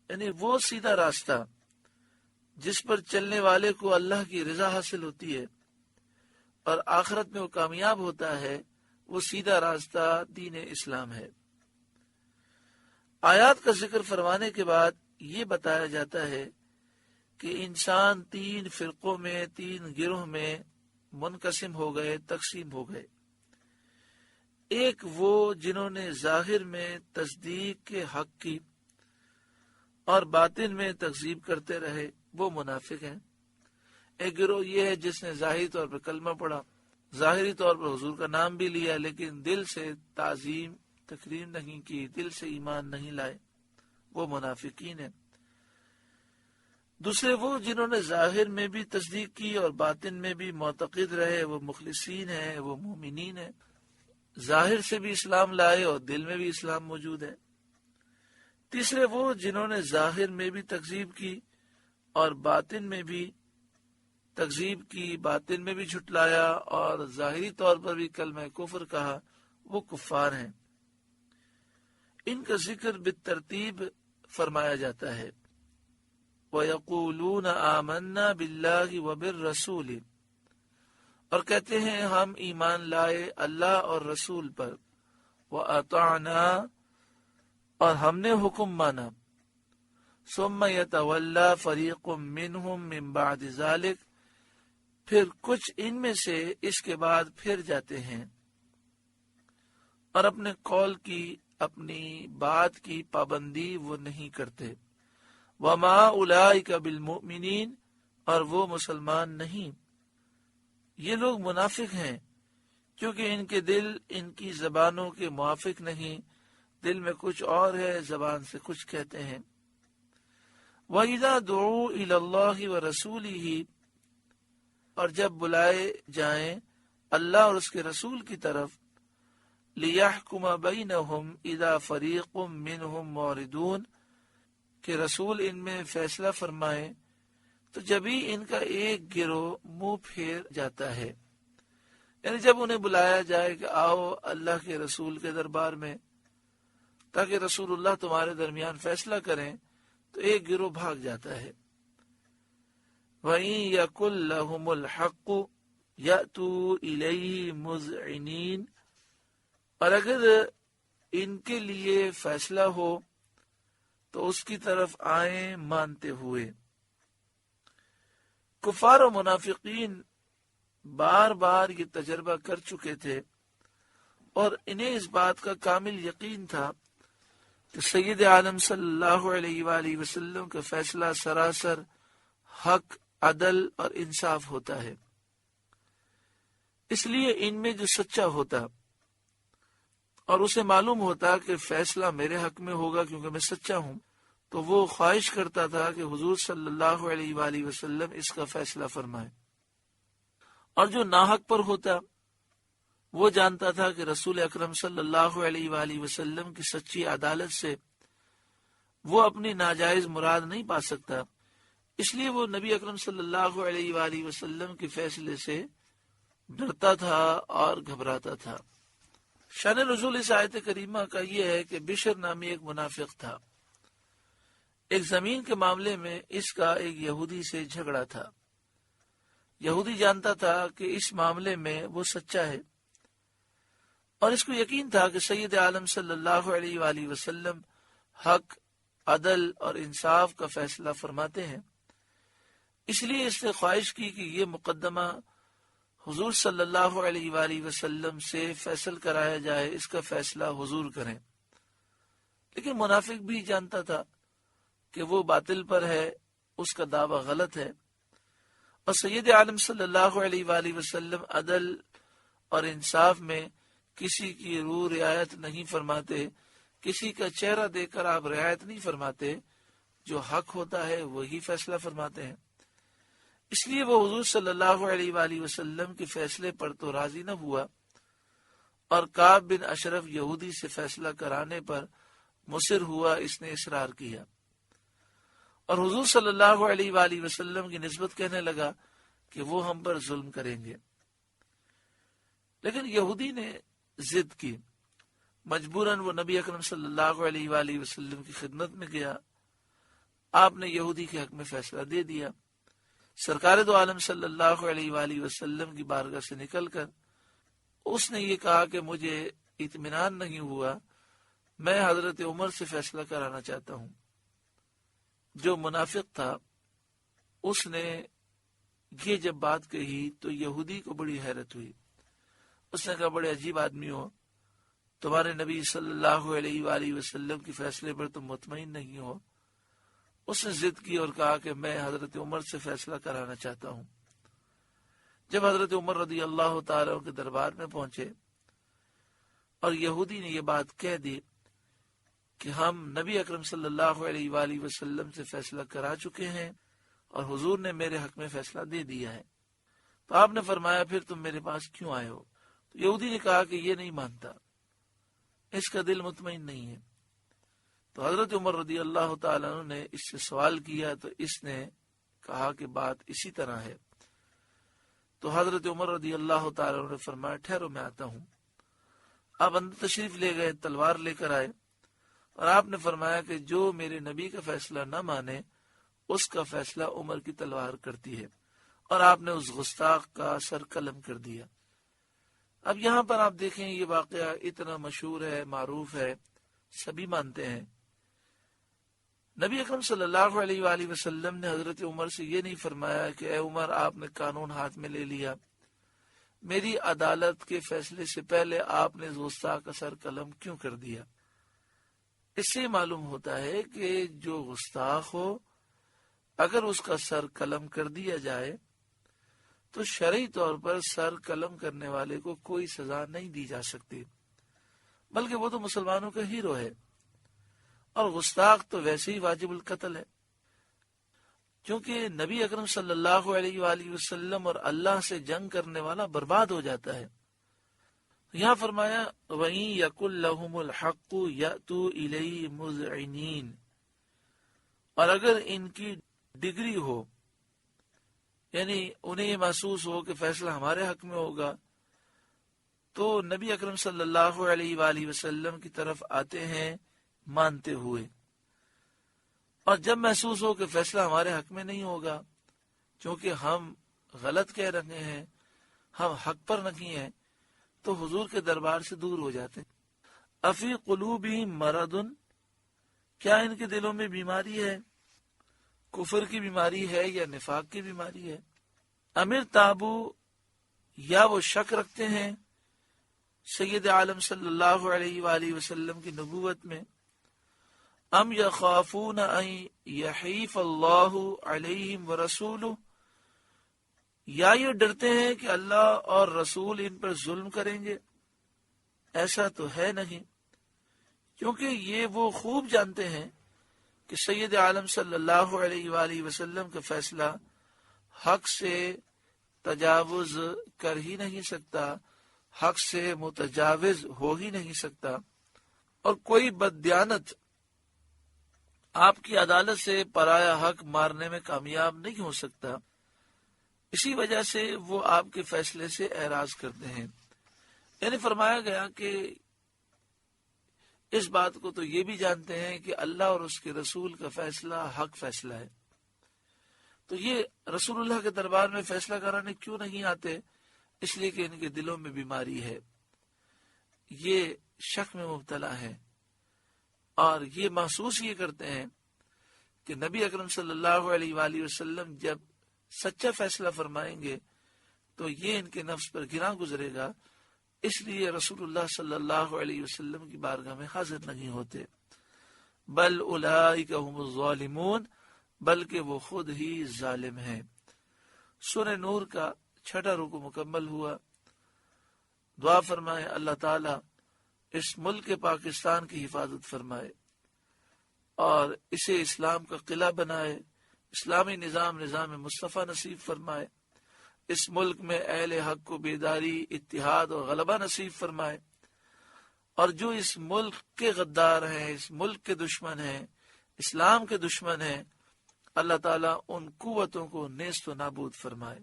یعنی وہ سیدھا راستہ جس پر چلنے والے کو اللہ کی رضا حاصل ہوتی ہے اور آخرت میں وہ کامیاب ہوتا ہے، وہ سیدھا راستہ دین اسلام ہے۔ آیات کا ذکر فرمانے کے بعد یہ بتایا جاتا ہے کہ انسان 3 فرقوں میں، 3 گروہ میں منقسم ہو گئے، تقسیم ہو گئے۔ ایک وہ جنہوں نے ظاہر میں تصدیق کے حق کی اور باطن میں تکذیب کرتے رہے، وہ منافق ہیں۔ ایک گروہ یہ ہے جس نے ظاہری طور پر کلمہ پڑھا، ظاہری طور پر حضور کا نام بھی لیا، لیکن دل سے تعظیم تکریم نہیں کی، دل سے ایمان نہیں لائے، وہ منافقین ہیں۔ دوسرے وہ جنہوں نے ظاہر میں بھی تصدیق کی اور باطن میں بھی معتقد رہے، وہ مخلصین ہیں، وہ مومنین ہیں۔ ظاہر سے بھی اسلام لائے اور دل میں بھی اسلام موجود ہے۔ تیسرے وہ جنہوں نے ظاہر میں بھی تکذیب کی اور باطن میں بھی تکذیب کی، باطن میں بھی جھٹلایا اور ظاہری طور پر بھی کلمہ کفر کہا، وہ کفار ہیں۔ ان کا ذکر بالترتیب فرمایا جاتا ہے۔ وَيَقُولُونَ آمَنَّا بِاللَّهِ وَبِالرَّسُولِ، اور کہتے ہیں ہم ایمان لائے اللہ اور رسول پر، وَأَطَعْنَا، اور ہم نے حکم مانا، ثُمَّ يَتَوَلَّى فَرِيقٌ مِّنْهُمْ مِّن بَعْدِ ذَلِكَ، پھر کچھ ان میں سے اس کے بعد پھر جاتے ہیں اور اپنے قول کی، اپنی بات کی پابندی وہ نہیں کرتے۔ وَمَا أُولَئِكَ بِالْمُؤْمِنِينَ، اور وہ مسلمان نہیں۔ یہ لوگ منافق ہیں کیونکہ ان کے دل ان کی زبانوں کے موافق نہیں، دل میں کچھ اور ہے، زبان سے کچھ کہتے ہیں۔ وَإِذَا دُعُوا إِلَى اللَّهِ وَرَسُولِهِ، اور جب بلائے جائیں اللہ اور اس کے رسول کی طرف، لِيَحْكُمَ بَيْنَهُمْ إِذَا فَرِيقٌ مِّنْهُمْ مُعْرِضُونَ، کہ رسول ان میں فیصلہ فرمائے تو جبھی ان کا ایک گروہ منہ پھیر جاتا ہے۔ یعنی جب انہیں بلایا جائے کہ آؤ اللہ کے رسول کے دربار میں تاکہ رسول اللہ تمہارے درمیان فیصلہ کریں، تو ایک گروہ بھاگ جاتا ہے۔ وَإِن يَكُن لَّهُمُ الْحَقُّ يَأْتُوا إِلَيْهِ مُذْعِنِينَ، اور اگر ان کے لیے فیصلہ ہو تو اس کی طرف آئیں مانتے ہوئے۔ کفار و منافقین بار بار یہ تجربہ کر چکے تھے اور انہیں اس بات کا کامل یقین تھا کہ سید عالم صلی اللہ علیہ وآلہ وسلم کا فیصلہ سراسر حق، عدل اور انصاف ہوتا ہے۔ اس لیے ان میں جو سچا ہوتا اور اسے معلوم ہوتا کہ فیصلہ میرے حق میں ہوگا کیونکہ میں سچا ہوں، تو وہ خواہش کرتا تھا کہ حضور صلی اللہ علیہ وآلہ وسلم اس کا فیصلہ فرمائے۔ اور جو ناحق پر ہوتا وہ جانتا تھا کہ رسول اکرم صلی اللہ علیہ وآلہ وسلم کی سچی عدالت سے وہ اپنی ناجائز مراد نہیں پا سکتا، اس لیے وہ نبی اکرم صلی اللہ علیہ وآلہ وسلم کے فیصلے سے ڈرتا تھا اور گھبراتا تھا۔ شان نزول اس آیت کریمہ کا یہ ہے کہ بشر نامی ایک منافق تھا۔ ایک زمین کے معاملے میں اس کا ایک یہودی سے جھگڑا تھا۔ یہودی جانتا تھا کہ اس معاملے میں وہ سچا ہے اور اس کو یقین تھا کہ سید عالم صلی اللہ علیہ وآلہ وسلم حق، عدل اور انصاف کا فیصلہ فرماتے ہیں۔ اس لیے اس نے خواہش کی کہ یہ مقدمہ حضور صلی اللہ علیہ وآلہ وسلم سے فیصل کرایا جائے، اس کا فیصلہ حضور کریں۔ لیکن منافق بھی جانتا تھا کہ وہ باطل پر ہے، اس کا دعویٰ غلط ہے، اور سید عالم صلی اللہ علیہ وآلہ وسلم عدل اور انصاف میں کسی کی روح رعایت نہیں فرماتے، کسی کا چہرہ دیکھ کر آپ رعایت نہیں فرماتے، جو حق ہوتا ہے وہی فیصلہ فرماتے ہیں۔ اس لیے وہ حضور صلی اللہ علیہ وآلہ وسلم کے فیصلے پر تو راضی نہ ہوا اور کعب بن اشرف یہودی سے فیصلہ کرانے پر مصر ہوا، اس نے اصرار کیا اور حضور صلی اللہ علیہ وآلہ وسلم کی نسبت کہنے لگا کہ وہ ہم پر ظلم کریں گے۔ لیکن یہودی نے ضد کی، مجبوراً وہ نبی اکرم صلی اللہ علیہ وآلہ وسلم کی خدمت میں گیا آپ نے یہودی کے حق میں فیصلہ دے دیا۔ سرکار دو عالم صلی اللہ علیہ وآلہ وسلم کی بارگاہ سے نکل کر اس نے یہ کہا کہ مجھے اطمینان نہیں ہوا، میں حضرت عمر سے فیصلہ کرانا چاہتا ہوں۔ جو منافق تھا اس نے یہ جب بات کہی تو یہودی کو بڑی حیرت ہوئی۔ اس نے کہا بڑے عجیب آدمی ہو، تمہارے نبی صلی اللہ علیہ وآلہ وسلم کے فیصلے پر تم مطمئن نہیں ہو۔ اس نے ضد کی اور کہا کہ میں حضرت عمر سے فیصلہ کرانا چاہتا ہوں۔ جب حضرت عمر رضی اللہ تعالیٰ کے دربار میں پہنچے اور یہودی نے یہ بات کہہ دی کہ ہم نبی اکرم صلی اللہ علیہ وآلہ وسلم سے فیصلہ کرا چکے ہیں اور حضور نے میرے حق میں فیصلہ دے دیا ہے، تو آپ نے فرمایا پھر تم میرے پاس کیوں آئے ہو؟ تو یہودی نے کہا کہ یہ نہیں مانتا، اس کا دل مطمئن نہیں ہے۔ تو حضرت عمر رضی اللہ تعالیٰ عنہ نے اس سے سوال کیا تو اس نے کہا کہ بات اسی طرح ہے۔ تو حضرت عمر رضی اللہ تعالیٰ عنہ نے فرمایا ٹھہرو میں آتا ہوں۔ آپ اندر تشریف لے گئے، تلوار لے کر آئے اور آپ نے فرمایا کہ جو میرے نبی کا فیصلہ نہ مانے اس کا فیصلہ عمر کی تلوار کرتی ہے، اور آپ نے اس گستاخ کا سر قلم کر دیا۔ اب یہاں پر آپ دیکھیں یہ واقعہ اتنا مشہور ہے، معروف ہے، سبھی مانتے ہیں۔ نبی اکرم صلی اللہ علیہ وآلہ وسلم نے حضرت عمر سے یہ نہیں فرمایا کہ اے عمر آپ نے قانون ہاتھ میں لے لیا، میری عدالت کے فیصلے سے پہلے آپ نے گستاخ کا سر قلم کیوں کر دیا؟ اس سے معلوم ہوتا ہے کہ جو گستاخ ہو اگر اس کا سر قلم کر دیا جائے تو شرعی طور پر سر قلم کرنے والے کو کوئی سزا نہیں دی جا سکتی، بلکہ وہ تو مسلمانوں کا ہیرو ہے، اور گستاخ تو ویسے ہی واجب القتل ہے، کیونکہ نبی اکرم صلی اللہ علیہ وآلہ وسلم اور اللہ سے جنگ کرنے والا برباد ہو جاتا ہے۔ یہاں فرمایا وَإِن يَكُن لَّهُمُ الْحَقُّ يَأْتُوا إِلَيْهِ مُذْعِنِينَ، اور اگر ان کی ڈگری ہو، یعنی انہیں یہ محسوس ہو کہ فیصلہ ہمارے حق میں ہوگا، تو نبی اکرم صلی اللہ علیہ وآلہ وسلم کی طرف آتے ہیں مانتے ہوئے، اور جب محسوس ہو کہ فیصلہ ہمارے حق میں نہیں ہوگا کیونکہ ہم غلط کہہ رہے ہیں، ہم حق پر نہیں ہیں، تو حضور کے دربار سے دور ہو جاتے ہیں۔ افی قلوبہم مرض، کیا ان کے دلوں میں بیماری ہے؟ کفر کی بیماری ہے یا نفاق کی بیماری ہے؟ امر تابو، یا وہ شک رکھتے ہیں سید عالم صلی اللہ علیہ وآلہ وسلم کی نبوت میں؟ ام یخافون ان یحیف اللہ علیہم ورسولہ، یا یہ ڈرتے ہیں کہ اللہ اور رسول ان پر ظلم کریں گے؟ ایسا تو ہے نہیں، کیونکہ یہ وہ خوب جانتے ہیں کہ سید عالم صلی اللہ علیہ وآلہ وسلم کا فیصلہ حق سے تجاوز کر ہی نہیں سکتا، حق سے متجاوز ہو ہی نہیں سکتا، اور کوئی بددیانت آپ کی عدالت سے پرایا حق مارنے میں کامیاب نہیں ہو سکتا۔ اسی وجہ سے وہ آپ کے فیصلے سے اعراض کرتے ہیں۔ یعنی فرمایا گیا کہ اس بات کو تو یہ بھی جانتے ہیں کہ اللہ اور اس کے رسول کا فیصلہ حق فیصلہ ہے، تو یہ رسول اللہ کے دربار میں فیصلہ کرانے کیوں نہیں آتے؟ اس لیے کہ ان کے دلوں میں بیماری ہے، یہ شک میں مبتلا ہے، اور یہ محسوس یہ کرتے ہیں کہ نبی اکرم صلی اللہ علیہ وآلہ وسلم جب سچا فیصلہ فرمائیں گے تو یہ ان کے نفس پر گراں گزرے گا، اس لیے رسول اللہ صلی اللہ علیہ وسلم کی بارگاہ میں حاضر نہیں ہوتے۔ بل اولئک هم الظالمون، بلکہ وہ خود ہی ظالم ہیں۔ سورہ نور کا 6واں رکوع مکمل ہوا۔ دعا فرمائے اللہ تعالی اس ملک پاکستان کی حفاظت فرمائے اور اسے اسلام کا قلعہ بنائے، اسلامی نظام مصطفیٰ نصیب فرمائے، اس ملک میں اہل حق کو بیداری، اتحاد اور غلبہ نصیب فرمائے، اور جو اس ملک کے غدار ہیں، اس ملک کے دشمن ہیں، اسلام کے دشمن ہیں، اللہ تعالیٰ ان قوتوں کو نیست و نابود فرمائے۔